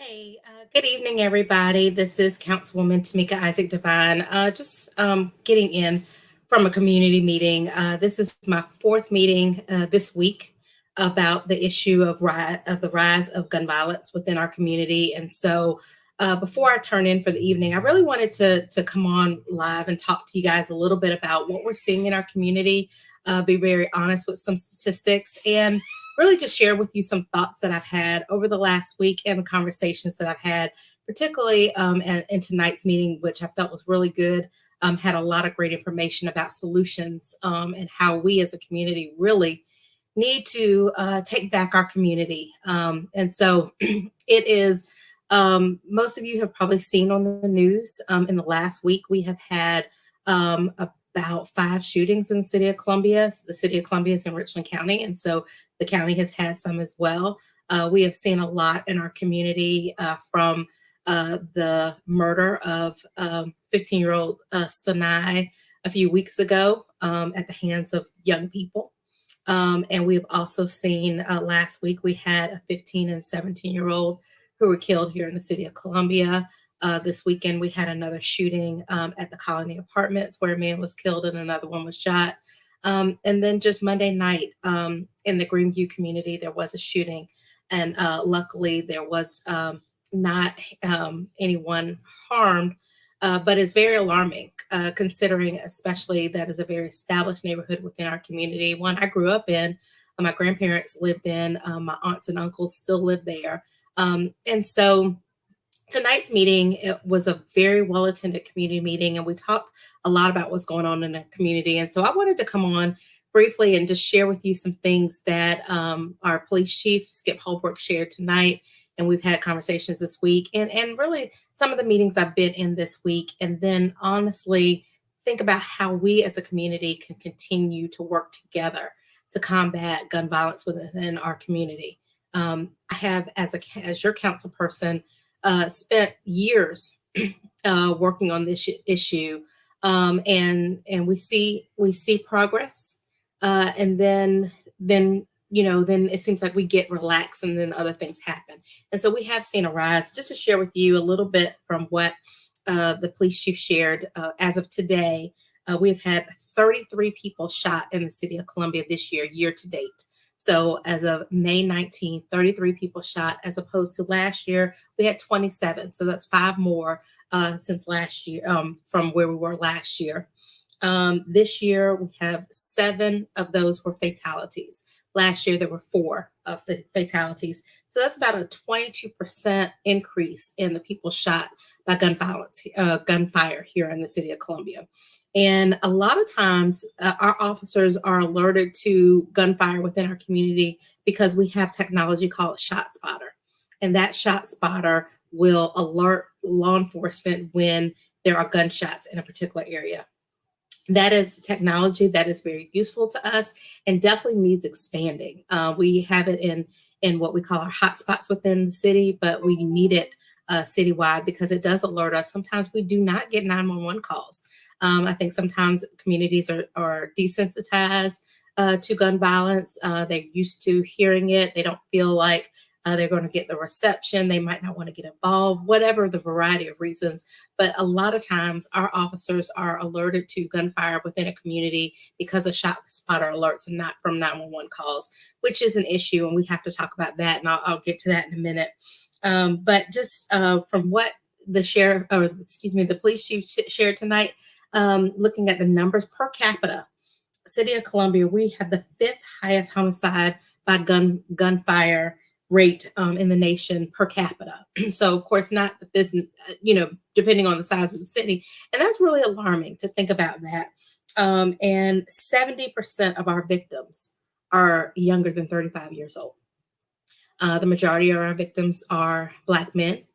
Hey, good evening, everybody. This is Councilwoman Tamika Isaac Devine. Just getting in from a community meeting. This is my fourth meeting this week about the issue of the rise of gun violence within our community. And so, before I turn in for the evening, I really wanted to come on live and talk to you guys a little bit about what we're seeing in our community. Be very honest with some statistics and really just share with you some thoughts that I've had over the last week and the conversations that I've had, particularly in tonight's meeting, which I felt was really good. Had a lot of great information about solutions and how we as a community really need to take back our community. And so it is, most of you have probably seen on the news in the last week, we have had about five shootings in the city of Columbia. The city of Columbia is in Richland County. And so the county has had some as well. We have seen a lot in our community from the murder of 15-year-old Sinai a few weeks ago at the hands of young people. And we've also seen last week, we had a 15 and 17-year-old who were killed here in the city of Columbia. This weekend, we had another shooting at the Colony Apartments where a man was killed and another one was shot. And then just Monday night in the Greenview community, there was a shooting. And luckily, there was not anyone harmed, but it's very alarming considering especially that is a very established neighborhood within our community, one I grew up in, my grandparents lived in, my aunts and uncles still live there. And so tonight's meeting, it was a very well attended community meeting, and we talked a lot about what's going on in the community. And so I wanted to come on briefly and just share with you some things that our police chief, Skip Holbrook, shared tonight. And we've had conversations this week and really some of the meetings I've been in this week. And then honestly, think about how we as a community can continue to work together to combat gun violence within our community. I have, as your council person, spent years working on this issue, and we see progress, and then then it seems like we get relaxed, and then other things happen. And so we have seen a rise. Just to share with you a little bit from what the police chief shared, as of today, we've had 33 people shot in the city of Columbia this year to date. So as of May 19th, 33 people shot, as opposed to last year, we had 27. So that's five more since last year, from where we were last year. This year, we have seven of those were fatalities. Last year, there were four fatalities. So that's about a 22% increase in the people shot by gunfire here in the city of Columbia. And a lot of times, our officers are alerted to gunfire within our community because we have technology called Shot Spotter. And that Shot Spotter will alert law enforcement when there are gunshots in a particular area. That is technology that is very useful to us and definitely needs expanding. We have it in what we call our hotspots within the city, but we need it citywide because it does alert us. Sometimes we do not get 911 calls. I think sometimes communities are desensitized to gun violence. They're used to hearing it. They don't feel like they're going to get the reception. They might not want to get involved, whatever the variety of reasons. But a lot of times our officers are alerted to gunfire within a community because of Shot Spotter alerts and not from 911 calls, which is an issue. And we have to talk about that. And I'll get to that in a minute. But just from what the police chief shared tonight, looking at the numbers per capita, city of Columbia, we have the fifth highest homicide by gunfire rate in the nation per capita. So of course not the fifth, depending on the size of the city. And that's really alarming to think about that. And 70% of our victims are younger than 35 years old. The majority of our victims are Black men.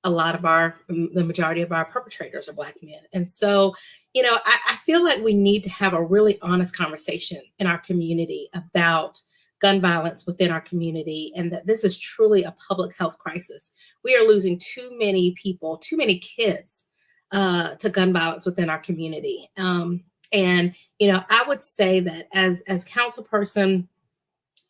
The majority of our perpetrators are Black men. And so, I feel like we need to have a really honest conversation in our community about gun violence within our community, and that this is truly a public health crisis. We are losing too many people, too many kids to gun violence within our community. And I would say that as council person,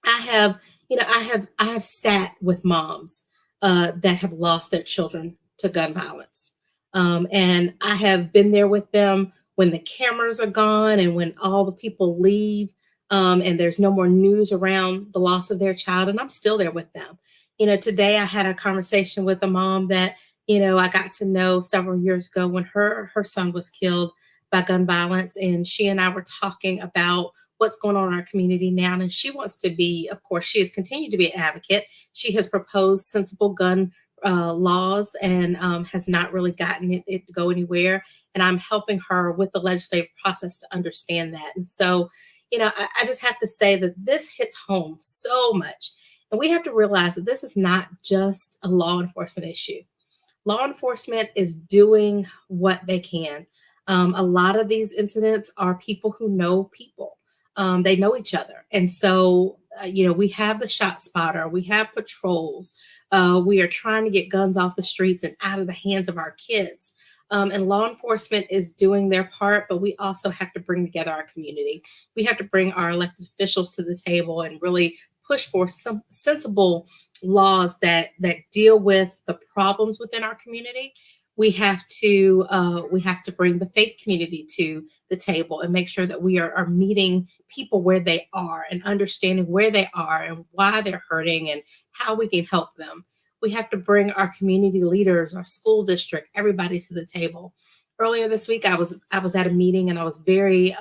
I have sat with moms that have lost their children to gun violence. And I have been there with them when the cameras are gone and when all the people leave, and there's no more news around the loss of their child. And I'm still there with them. Today I had a conversation with a mom that, I got to know several years ago when her son was killed by gun violence. And she and I were talking about what's going on in our community now. And she wants to be, of course, she has continued to be an advocate. She has proposed sensible gun laws and has not really gotten it to go anywhere. And I'm helping her with the legislative process to understand that. And so, I just have to say that this hits home so much. And we have to realize that this is not just a law enforcement issue. Law enforcement is doing what they can. A lot of these incidents are people who know people. They know each other. And so, we have the shot spotter, we have patrols. We are trying to get guns off the streets and out of the hands of our kids. And law enforcement is doing their part, but we also have to bring together our community. We have to bring our elected officials to the table and really push for some sensible laws that deal with the problems within our community. We have to bring the faith community to the table and make sure that we are meeting people where they are and understanding where they are and why they're hurting and how we can help them. We have to bring our community leaders, our school district, everybody to the table. Earlier this week, I was at a meeting and I was very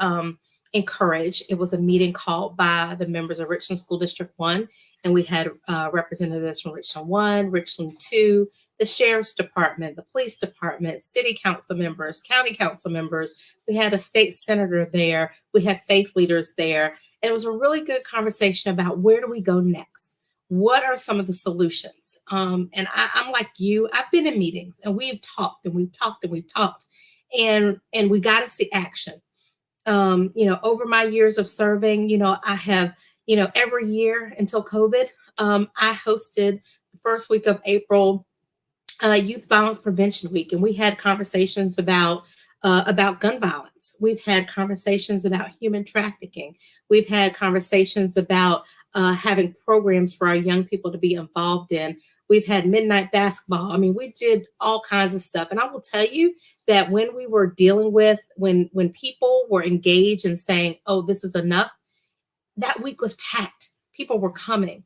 encouraged. It was a meeting called by the members of Richland School District 1, and we had representatives from Richland 1, Richland 2, the Sheriff's Department, the Police Department, City Council members, County Council members. We had a state senator there. We had faith leaders there. And it was a really good conversation about where do we go next? What are some of the solutions? And I'm like you, I've been in meetings and we've talked and we've talked and we've talked, and we got to see action. Over my years of serving, I have, every year until COVID, I hosted the first week of April, Youth Violence Prevention Week, and we had conversations about gun violence. We've had conversations about human trafficking. We've had conversations about having programs for our young people to be involved in. We've had midnight basketball. I mean, we did all kinds of stuff. And I will tell you that when we were dealing with, when people were engaged and saying, oh, this is enough, that week was packed. People were coming.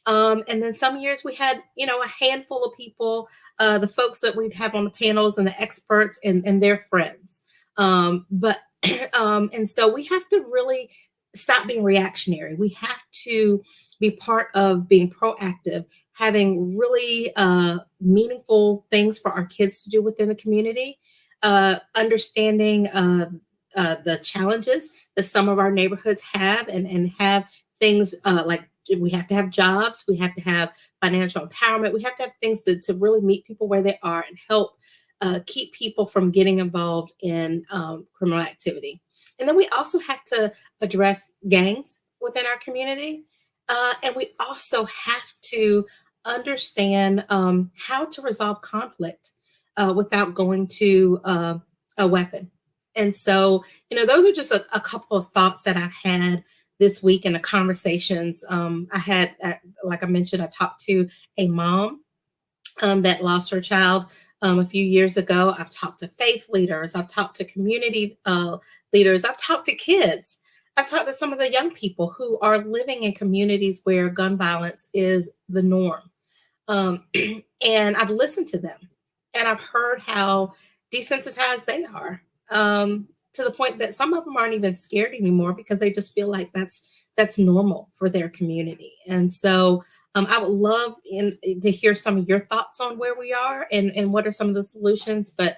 And then some years we had, a handful of people, the folks that we'd have on the panels and the experts and their friends. But and so we have to really stop being reactionary. We have to be part of being proactive, having really meaningful things for our kids to do within the community, understanding the challenges that some of our neighborhoods have and have things like we have to have jobs, we have to have financial empowerment, we have to have things to really meet people where they are and help keep people from getting involved in criminal activity. And then we also have to address gangs within our community. And we also have to understand how to resolve conflict without going to a weapon. And so, those are just a couple of thoughts that I've had this week in the conversations. I had, like I mentioned, I talked to a mom that lost her child a few years ago. I've talked to faith leaders. I've talked to community leaders. I've talked to kids. I've talked to some of the young people who are living in communities where gun violence is the norm. And I've listened to them and I've heard how desensitized they are, to the point that some of them aren't even scared anymore because they just feel like that's normal for their community. And so I would love to hear some of your thoughts on where we are and what are some of the solutions. But,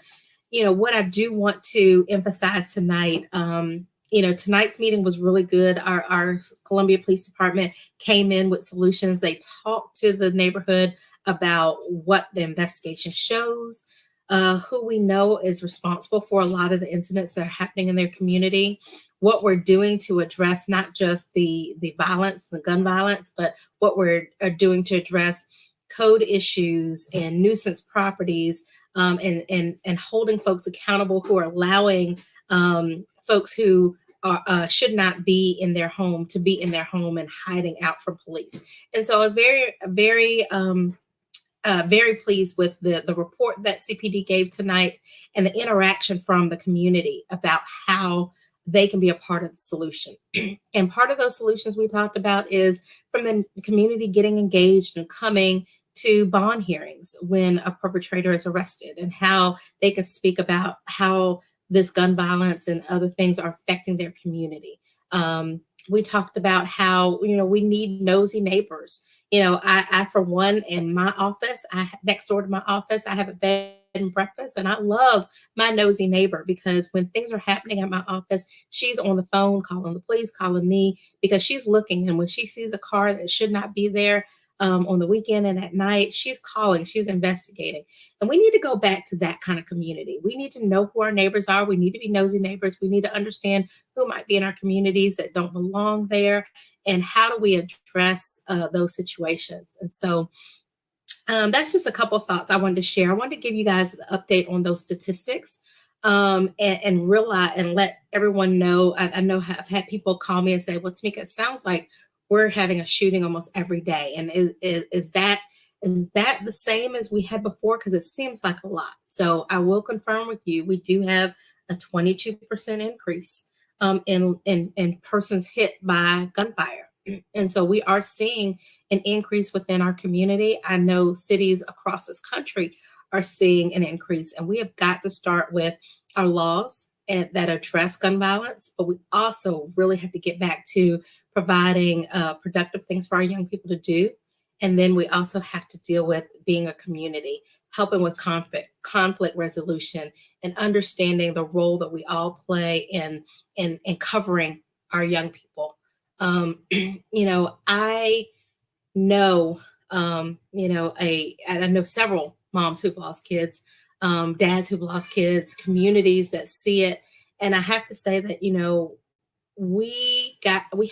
what I do want to emphasize tonight, tonight's meeting was really good. Our Columbia Police Department came in with solutions. They talked to the neighborhood about what the investigation shows, who we know is responsible for a lot of the incidents that are happening in their community, what we're doing to address not just the violence, the gun violence, but what we're doing to address code issues and nuisance properties, and holding folks accountable who are allowing folks who should not be in their home to be in their home and hiding out from police. And so I was very, very very pleased with the report that CPD gave tonight and the interaction from the community about how they can be a part of the solution. And part of those solutions we talked about is from the community getting engaged and coming to bond hearings when a perpetrator is arrested, and how they can speak about how this gun violence and other things are affecting their community. We talked about how, we need nosy neighbors. I for one, in my office, next door to my office, I have a bed and breakfast, and I love my nosy neighbor, because when things are happening at my office, she's on the phone calling the police, calling me, because she's looking, and when she sees a car that should not be there, on the weekend and at night, she's calling, she's investigating. And we need to go back to that kind of community. We need to know who our neighbors are. We need to be nosy neighbors. We need to understand who might be in our communities that don't belong there, and how do we address those situations. And so that's just a couple of thoughts I wanted to share. I wanted to give you guys an update on those statistics, and realize and let everyone know. I know I've had people call me and say, "Well, Tamika, it sounds like we're having a shooting almost every day." And is that the same as we had before? Because it seems like a lot. So I will confirm with you, we do have a 22% increase in persons hit by gunfire. And so we are seeing an increase within our community. I know cities across this country are seeing an increase, and we have got to start with our laws that address gun violence, but we also really have to get back to providing productive things for our young people to do. And then we also have to deal with being a community, helping with conflict resolution, and understanding the role that we all play in covering our young people. I know, I know several moms who've lost kids, dads who've lost kids, communities that see it. And I have to say that, we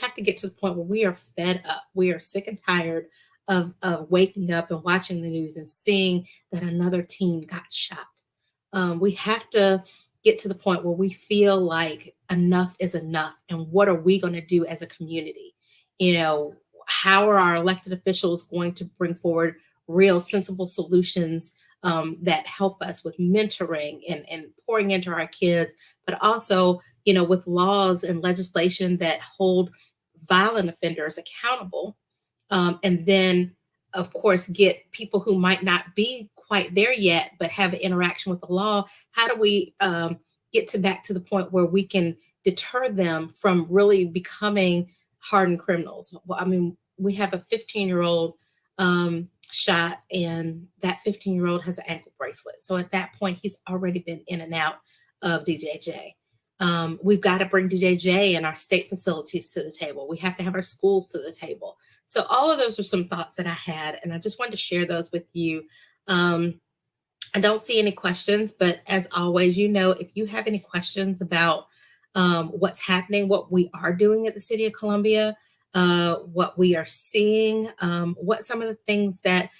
have to get to the point where we are fed up. We are sick and tired of waking up and watching the news and seeing that another teen got shot. We have to get to the point where we feel like enough is enough. And what are we going to do as a community? How are our elected officials going to bring forward real, sensible solutions that help us with mentoring and pouring into our kids, but also, with laws and legislation that hold violent offenders accountable, and then, of course, get people who might not be quite there yet, but have an interaction with the law. How do we get back to the point where we can deter them from really becoming hardened criminals? Well, I mean, we have a 15-year-old shot, and that 15-year-old has an ankle bracelet. So at that point, he's already been in and out of DJJ. We've got to bring DJJ and our state facilities to the table. We have to have our schools to the table. So all of those are some thoughts that I had, and I just wanted to share those with you. I don't see any questions, but as always, if you have any questions about what's happening, what we are doing at the City of Columbia, what we are seeing, what some of the things that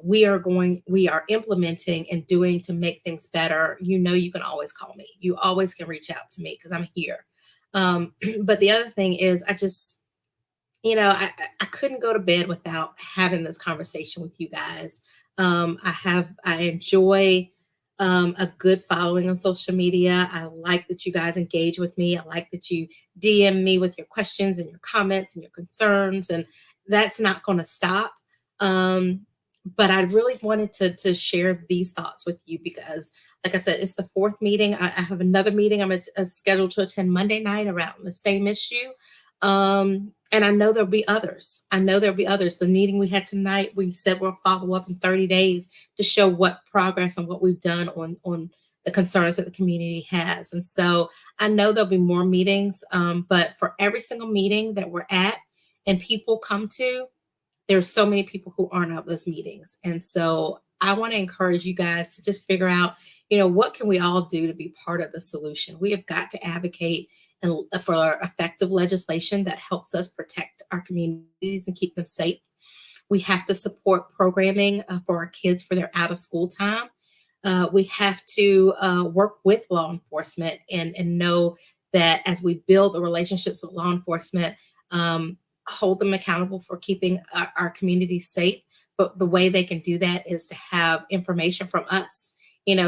we are implementing and doing to make things better, you can always call me. You always can reach out to me because I'm here. But the other thing is, I couldn't go to bed without having this conversation with you guys. I enjoy a good following on social media. I like that you guys engage with me. I like that you DM me with your questions and your comments and your concerns, and that's not going to stop. But I really wanted to share these thoughts with you because, like I said, it's the fourth meeting. I have another meeting I'm scheduled to attend Monday night around the same issue. And I know there'll be others. The meeting we had tonight, we said we'll follow up in 30 days to show what progress and what we've done on the concerns that the community has. And so I know there'll be more meetings, but for every single meeting that we're at and people come to, there's so many people who aren't at those meetings. And so I want to encourage you guys to just figure out, what can we all do to be part of the solution? We have got to advocate for effective legislation that helps us protect our communities and keep them safe. We have to support programming for our kids for their out of school time. We have to work with law enforcement and know that as we build the relationships with law enforcement, hold them accountable for keeping our communities safe, But the way they can do that is to have information from us.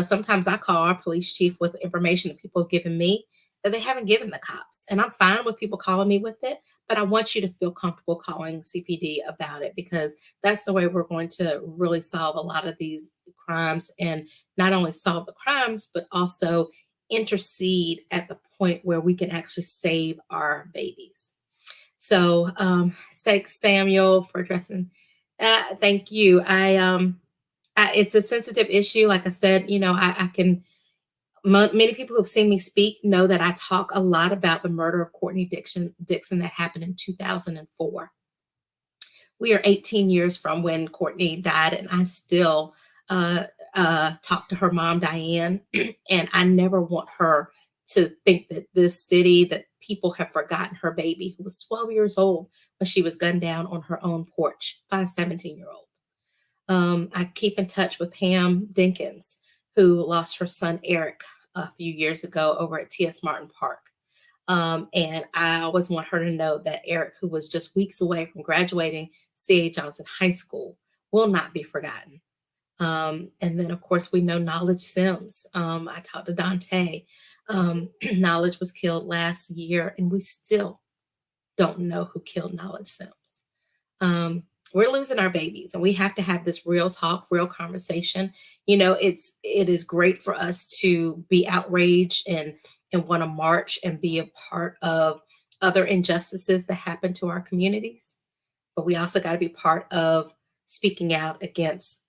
Sometimes I call our police chief with information that people have given me that they haven't given the cops. And I'm fine with people calling me with it, but I want you to feel comfortable calling CPD about it, because that's the way we're going to really solve a lot of these crimes, and not only solve the crimes, but also intercede at the point where we can actually save our babies. So, thanks, Samuel, for addressing. Thank you. It's a sensitive issue. Like I said, I can. Many people who've seen me speak know that I talk a lot about the murder of Courtney Dixon that happened in 2004. We are 18 years from when Courtney died, and I still talk to her mom, Diane, and I never want her to think that this city, that people have forgotten her baby, who was 12 years old when she was gunned down on her own porch by a 17-year-old. I keep in touch with Pam Dinkins, who lost her son Eric a few years ago over at T.S. Martin Park. And I always want her to know that Eric, who was just weeks away from graduating C.A. Johnson High School, will not be forgotten. And then, of course, we know Knowledge Sims. I talked to Dante. Knowledge was killed last year, and we still don't know who killed Knowledge Sims. We're losing our babies, and we have to have this real talk, real conversation. It is great for us to be outraged and want to march and be a part of other injustices that happen to our communities, but we also got to be part of speaking out against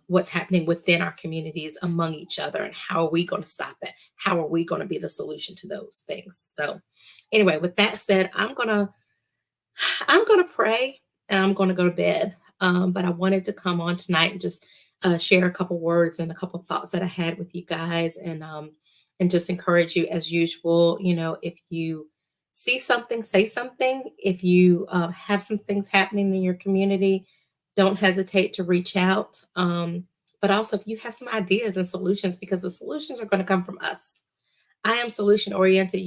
what's happening within our communities among each other, and how are we going to stop it? How are we going to be the solution to those things? So, anyway, with that said, I'm gonna pray, and I'm gonna go to bed. But I wanted to come on tonight and just share a couple words and a couple thoughts that I had with you guys, and just encourage you as usual. If you see something, say something. If you have some things happening in your community, don't hesitate to reach out. But also, if you have some ideas and solutions, because the solutions are going to come from us. I am solution oriented.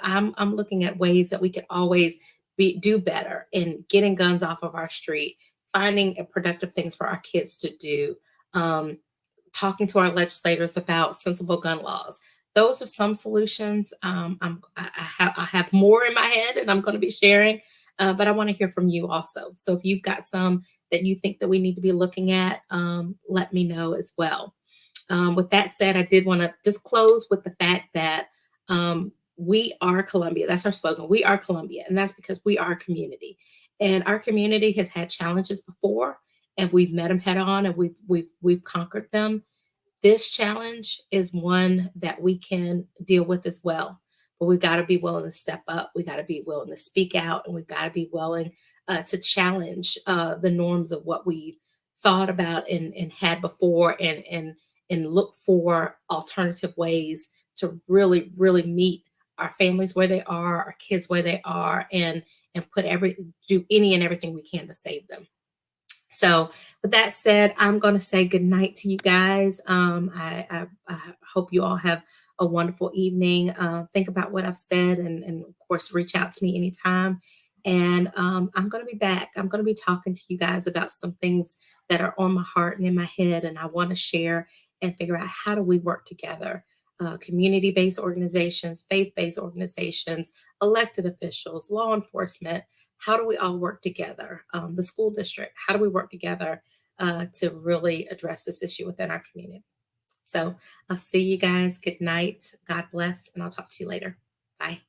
I'm looking at ways that we can always do better in getting guns off of our street, finding productive things for our kids to do, um, talking to our legislators about sensible gun laws. Those are some solutions. I have more in my head, and I'm going to be sharing, but I want to hear from you also. So if you've got some that you think that we need to be looking at, let me know as well. With that said, I did want to just close with the fact that we are Columbia. That's our slogan. We are Columbia. And that's because we are a community. And our community has had challenges before, and we've met them head on, and we've conquered them. This challenge is one that we can deal with as well. But we've got to be willing to step up. We got to be willing to speak out, and we've got to be willing to challenge the norms of what we thought about and had before, and look for alternative ways to really, really meet our families where they are, our kids where they are, and do any and everything we can to save them. So, with that said, I'm going to say good night to you guys. I hope you all have a wonderful evening. Think about what I've said, and of course, reach out to me anytime. And I'm going to be back. I'm going to be talking to you guys about some things that are on my heart and in my head, and I want to share and figure out how do we work together. Community-based organizations, faith-based organizations, elected officials, law enforcement. How do we all work together? The school district, how do we work together to really address this issue within our community? So I'll see you guys. Good night. God bless, and I'll talk to you later. Bye.